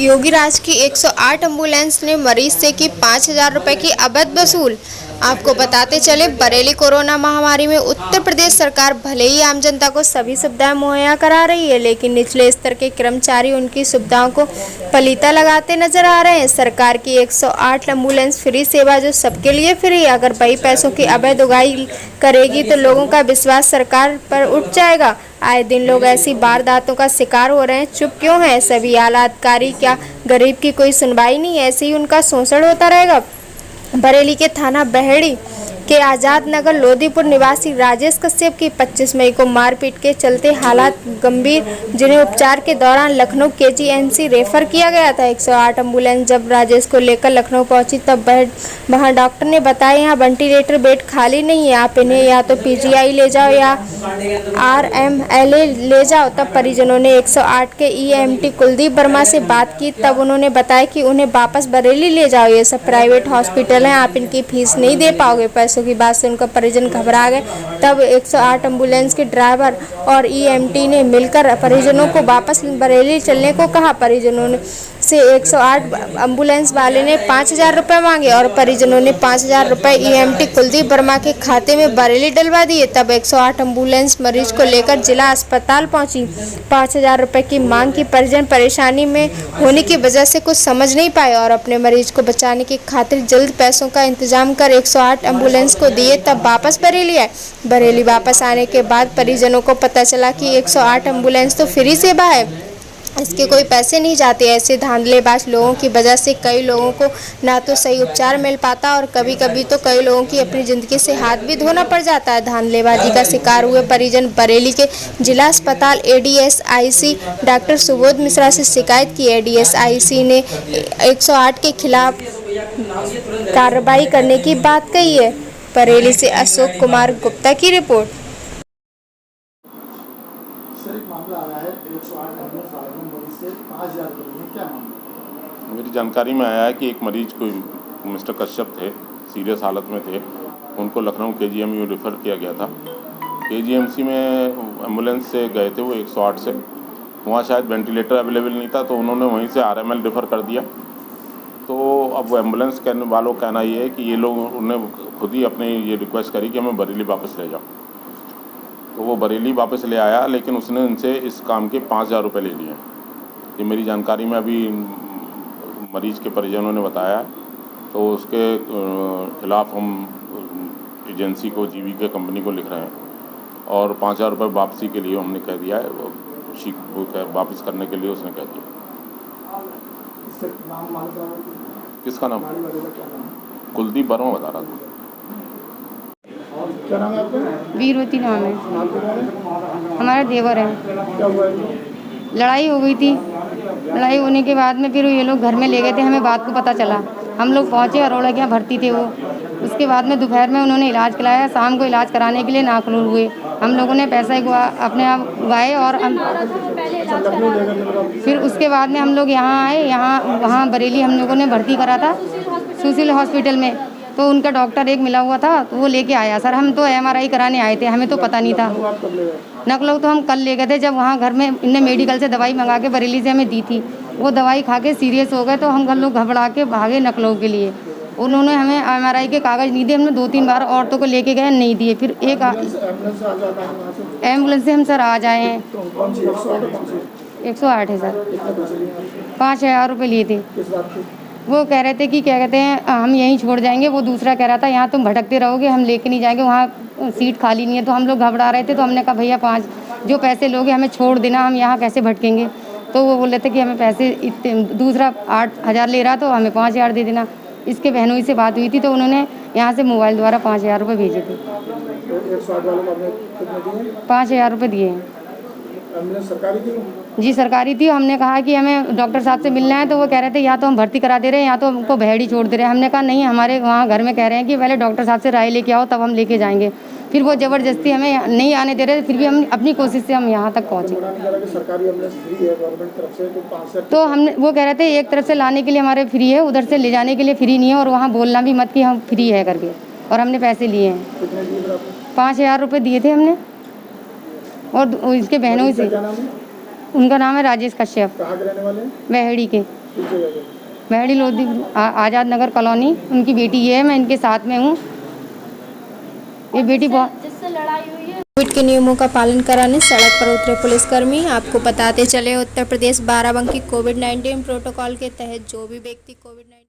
योगीराज की 108 एम्बुलेंस ने मरीज से की 5,000 रुपए की अवैध वसूल। आपको बताते चले, बरेली कोरोना महामारी में उत्तर प्रदेश सरकार भले ही आम जनता को सभी सुविधाएं मुहैया करा रही है, लेकिन निचले स्तर के कर्मचारी उनकी सुविधाओं को पलीता लगाते नजर आ रहे हैं। सरकार की 108 एम्बुलेंस फ्री सेवा जो सबके लिए फ्री है, अगर वही पैसों की अवैध उगाही करेगी तो लोगों का विश्वास सरकार पर उठ जाएगा। आए दिन लोग ऐसी वारदातों का शिकार हो रहे हैं, चुप क्यों हैं सभी आला अधिकारी? क्या गरीब की कोई सुनवाई नहीं? ऐसे ही उनका शोषण होता रहेगा। बरेली के थाना बहेड़ी के आजाद नगर लोधीपुर निवासी राजेश कश्यप की 25 मई को मारपीट के चलते हालात गंभीर, जिन्हें उपचार के दौरान लखनऊ KGMC रेफर किया गया था। 108 एम्बुलेंस जब राजेश को लेकर लखनऊ पहुंची तब वहां डॉक्टर ने बताया यहाँ वेंटिलेटर बेड खाली नहीं है, आप इन्हें या तो PGI ले जाओ या RMLA ले जाओ। तब परिजनों ने 108 के EMT कुलदीप वर्मा से बात की, तब उन्होंने बताया कि उन्हें वापस बरेली ले जाओ, ये सब प्राइवेट हॉस्पिटल है, आप इनकी फीस नहीं दे पाओगे। पैसों की बात से उनका परिजन घबरा गए। तब 108 एम्बुलेंस के ड्राइवर और EMT ने मिलकर परिजनों को वापस बरेली चलने को कहा। परिजनों ने से 108 एम्बुलेंस वाले ने 5,000 रुपए मांगे और परिजनों ने 5,000 रुपए EMT कुलदीप वर्मा के खाते में बरेली डलवा दिए। तब 108 एम्बुलेंस मरीज को लेकर जिला अस्पताल पहुंची। 5,000 रुपए की मांग की परिजन परेशानी में होने की वजह से कुछ समझ नहीं पाए और अपने मरीज को बचाने की खातिर जल्द पैसों का इंतजाम कर 108 एम्बुलेंस को दिए, तब वापस बरेली आए। बरेली वापस आने के बाद परिजनों को पता चला कि 108 एम्बुलेंस तो फ्री सेवा है, इसके कोई पैसे नहीं जाते। ऐसे धांधलेबाज लोगों की वजह से कई लोगों को ना तो सही उपचार मिल पाता और कभी कभी तो कई लोगों की अपनी जिंदगी से हाथ भी धोना पड़ जाता है। धांधलेबाजी का शिकार हुए परिजन बरेली के जिला अस्पताल ADSIC डॉक्टर सुबोध मिश्रा से शिकायत की। ADSIC ने 108 के खिलाफ कार्रवाई करने की बात कही है। बरेली से अशोक कुमार गुप्ता की रिपोर्ट। सर, एक मामला आया है 108 एम्बुलेंस वाले ने मरीज से 5,000 रुपये लिए, क्या मामला? मेरी जानकारी में आया है कि एक मरीज को मिस्टर कश्यप थे, सीरियस हालत में थे, उनको लखनऊ KGMU रेफ़र किया गया था। KGMC में एम्बुलेंस से गए थे वो 108 से, वहाँ शायद वेंटिलेटर अवेलेबल नहीं था तो उन्होंने वहीं से RML रेफ़र कर दिया। तो अब वो एम्बुलेंस कहने वालों का कहना ये है कि ये लोग उन्हें खुद ही अपने ये रिक्वेस्ट करी कि हमें बरेली वापस ले जाओ। तो वो बरेली वापस ले आया, लेकिन उसने उनसे इस काम के 5,000 रुपये ले लिए। ये मेरी जानकारी में अभी मरीज के परिजनों ने बताया, तो उसके खिलाफ हम एजेंसी को, GVK कंपनी को लिख रहे हैं और 5,000 रुपये वापसी के लिए हमने कह दिया है, वापस करने के लिए उसने कह दिया। किसका नाम? कुलदीप वर्मा बता रहा था। क्या नाम है आपका? वीरवती नाम है। हमारा देवर है। क्या हुआ है? लड़ाई हो गई थी। लड़ाई होने के बाद में फिर ये लोग घर में ले गए थे, हमें बात को पता चला। हम लोग पहुँचे, अरोड़ा के यहाँ भर्ती थे वो। उसके बाद में दोपहर में उन्होंने इलाज कराया, शाम को इलाज कराने के लिए नाखुश हुए। हम लोगों ने पैसा अपने आप उगाए और फिर उसके बाद में हम लोग यहाँ आए। वहाँ बरेली हम लोगों ने भर्ती करा था सुशील हॉस्पिटल में, तो उनका डॉक्टर एक मिला हुआ था तो वो लेके आया। सर, हम तो MRI कराने आए थे, हमें तो पता नहीं था। नकलऊ तो हम कल ले गए थे, जब वहाँ घर में इनने मेडिकल से दवाई मंगा के बरेली से हमें दी थी। वो दवाई खा के सीरियस हो गए तो हम लोग घबरा के भागे नकलऊ के लिए। उन्होंने हमें MRI के कागज़ नहीं दिए, हमने 2-3 बार औरतों को लेके गए, नहीं दिए। फिर एक एम्बुलेंस से हम सर आ जाए हैं। 108 है सर। 5,000 रुपये लिए थे। वो कह रहे थे कि क्या कहते हैं, हम यहीं छोड़ जाएंगे। वो दूसरा कह रहा था यहाँ तुम भटकते रहोगे, हम लेके नहीं जाएंगे, वहाँ सीट खाली नहीं है। तो हम लोग घबरा रहे थे, तो हमने कहा भैया 5 जो पैसे लोगे हमें छोड़ देना, हम यहाँ कैसे भटकेंगे। तो वो बोल रहे थे कि हमें पैसे इतने, दूसरा 8,000 ले रहा तो हमें 5,000 दे देना। इसके बहनोई से बात हुई थी तो उन्होंने यहाँ से मोबाइल द्वारा 5,000 रुपये भेजे थे। 5,000 रुपये दिए हैं। सरकारी थी? जी सरकारी थी। हमने कहा कि हमें डॉक्टर साहब से मिलना है, तो वो कह रहे थे या तो हम भर्ती करा दे रहे हैं या तो हमको बहेड़ी छोड़ दे रहे हैं। हमने कहा नहीं, हमारे वहाँ घर में कह रहे हैं कि पहले डॉक्टर साहब से राय लेके आओ तब हम लेके जाएंगे। फिर वो ज़बरदस्ती हमें नहीं आने दे रहे, फिर भी हम अपनी कोशिश से हम यहाँ तक पहुँचे। सरकारी एम्बुलेंस फ्री है गवर्नमेंट तरफ से, तो 5,000 तो हमने वो कह रहे थे एक तरफ से लाने के लिए हमारे फ्री है, उधर से ले जाने के लिए फ्री नहीं है, और वहाँ बोलना भी मत कि हम फ्री है करके, और हमने पैसे लिए हैं। 5,000 रुपये दिए थे हमने और इसके बहनों से। उनका नाम है राजेश कश्यप, कहाँ के रहने वाले हैं? वहड़ी के, किस जगह के? वहड़ी लोधी आज़ाद नगर कॉलोनी। उनकी बेटी ये है, मैं इनके साथ में हूँ। ये बेटी बहुत कोविड के नियमों का पालन कराने सड़क पर उतरे पुलिसकर्मी। आपको बताते चले उत्तर प्रदेश बाराबंकी कोविड-19 प्रोटोकॉल के तहत जो भी व्यक्ति कोविड-19